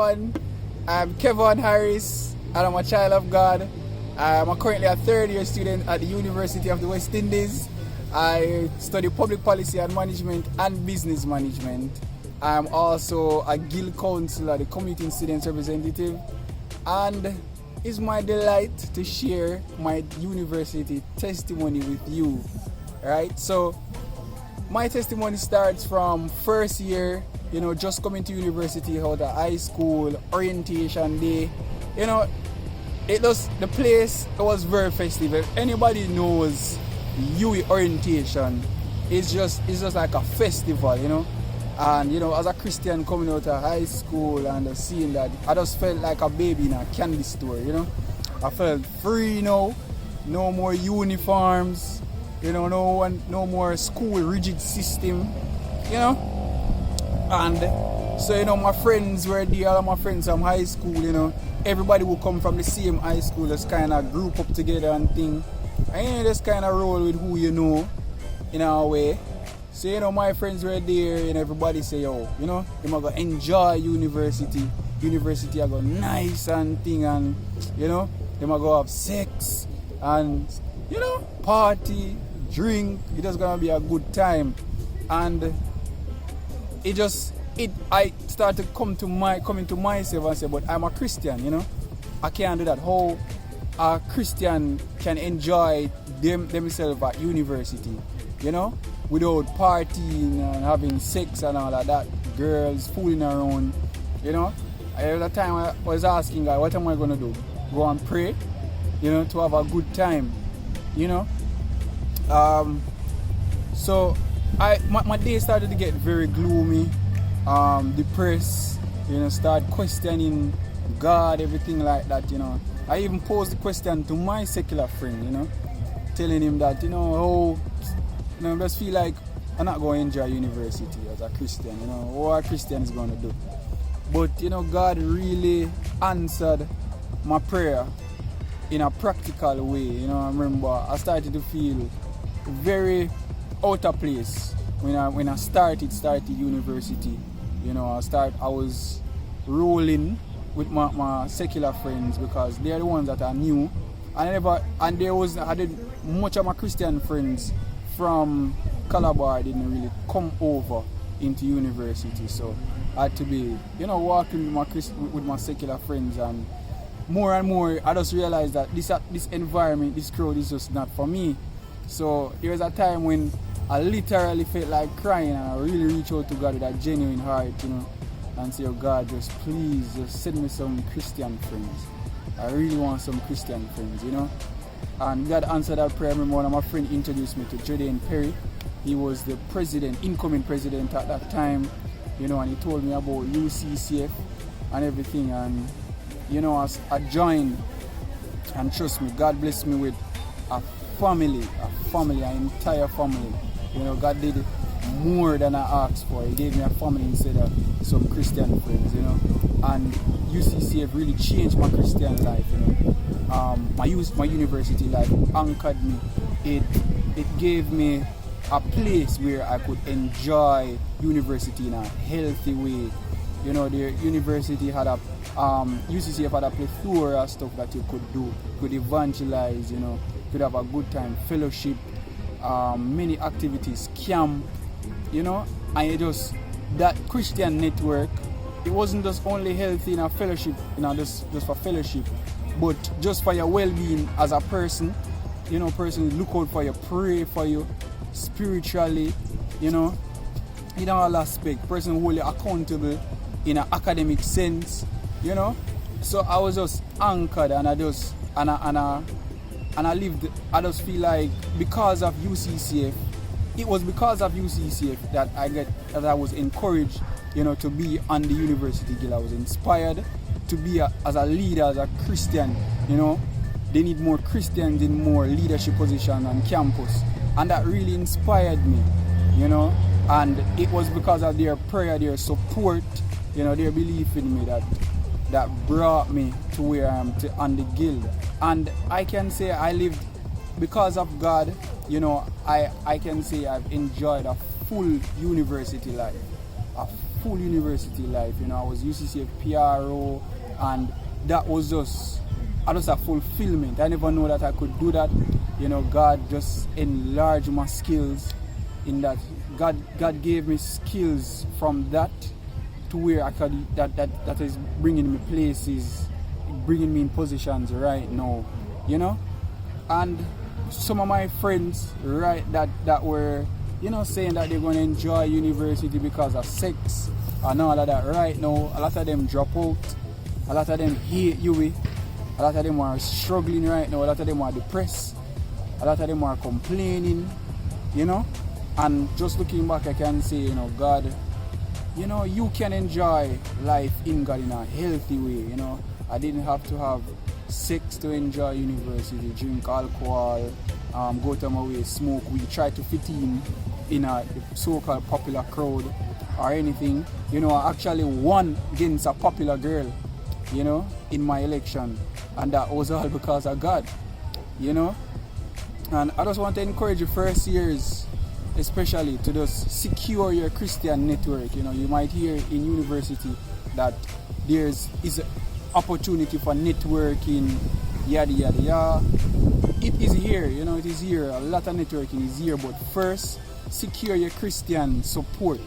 everyone. I'm Kevon Harris and I'm a child of God. I'm currently a third-year student at the University of the West Indies. I study public policy and management and business management. I'm also a guild councillor, the community students representative, and it's my delight to share my university testimony with you. Right? So my testimony starts from first year, just coming to university out of high school, orientation day. The place was very festive. If anybody knows UE orientation, it's just like a festival, And as a Christian coming out of high school and seeing that, I just felt like a baby in a candy store, I felt free now, no more uniforms, no more school rigid system, And so, my friends were there, all of my friends from high school, everybody would come from the same high school, just kind of group up together and thing. And just kind of roll with who you know, in a way. So, my friends were there and everybody say, you're going to enjoy university. University are going nice and thing and, they're going to go have sex and, party, drink. It's just going to be a good time. And I started coming to myself and say, but I'm a Christian, I can't do that. How a Christian can enjoy themselves at university, without partying and having sex and all of that, girls fooling around, Every time I was asking God, what am I going to do? Go and pray, to have a good time, So my day started to get very gloomy, depressed, start questioning God, everything like that, I even posed the question to my secular friend, telling him that, I just feel like I'm not going to enjoy university as a Christian, what a Christian is going to do. But, God really answered my prayer in a practical way, I remember I started to feel very out of place when I started university. I was rolling with my secular friends because they're the ones that I knew. I didn't much of my Christian friends from Calabar didn't really come over into university. So I had to be, walking with my secular friends, and more I just realized that this environment, this crowd is just not for me. So there was a time when I literally felt like crying, and I really reached out to God with a genuine heart, and say, oh God, please send me some Christian friends. I really want some Christian friends, And God answered that prayer. I remember one of my friends introduced me to Jordan Perry. He was the incoming president at that time, and he told me about UCCF and everything. And, I joined, and trust me, God blessed me with a family, an entire family. God did more than I asked for. He gave me a family instead of some Christian friends, And UCCF really changed my Christian life, my university life anchored me. It gave me a place where I could enjoy university in a healthy way. The university had UCCF had a plethora of stuff that you could do. You could evangelize, could have a good time, fellowship, many activities, camp, and that Christian network, it wasn't just only healthy in a fellowship, just for fellowship, but just for your well-being as a person, person look out for you, pray for you spiritually, in all aspects, person hold you accountable in an academic sense, So I was just anchored, and I lived. I just feel like because of UCCF, it was because of UCCF that I was encouraged, to be on the university guild. I was inspired to be as a leader, as a Christian. They need more Christians in more leadership position on campus, and that really inspired me. And it was because of their prayer, their support, their belief in me that brought me to where I am on the guild. And I can say I lived because of God. I can say I've enjoyed a full university life. a full university life. You know, I was UCCF PRO, and that was just a fulfillment. I never know that I could do that. You know, God just enlarged my skills in that. God gave me skills from that to where I could, that is bringing me places, bringing me in positions right now, you know. And some of my friends, right, that were, you know, saying that they're going to enjoy university because of sex and all of that, right now, a lot of them drop out, a lot of them hate UWI, a lot of them are struggling right now, a lot of them are depressed, a lot of them are complaining, you know. And just looking back, I can say, you know, God, you know, you can enjoy life in God in a healthy way, you know. I didn't have to have sex to enjoy university, drink alcohol, go to my way, smoke weed, try to fit in a so-called popular crowd or anything. You know, I actually won against a popular girl, you know, in my election. And that was all because of God, you know. And I just want to encourage you first years, especially, to just secure your Christian network. You know, you might hear in university that is opportunity for networking, yada yada yada. It is here, you know, it is here. A lot of networking is here, but first secure your Christian support.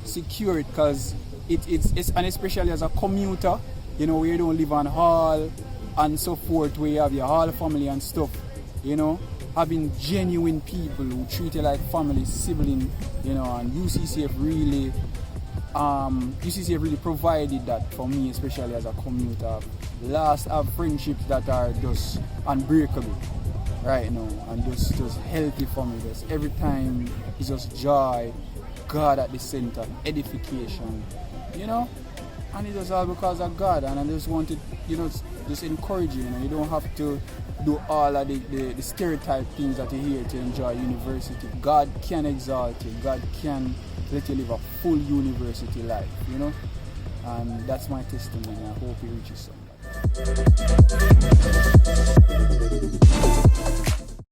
Secure it, because it's and especially as a commuter, you know, where you don't live on hall and so forth, where you have your hall family and stuff, you know. Having genuine people who treat you like family, sibling, you know, and UCCF really provided that for me, especially as a commuter. Last, I have friendships that are just unbreakable right now, and just healthy for me. Just every time it's just joy, God at the center, edification, you know. And it was all because of God, and I just wanted, you know, just encourage you. You know, you don't have to do all of the stereotype things that you hear to enjoy university. God can exalt you. God can let you live a full university life, you know. And that's my testimony. I hope it reaches somebody.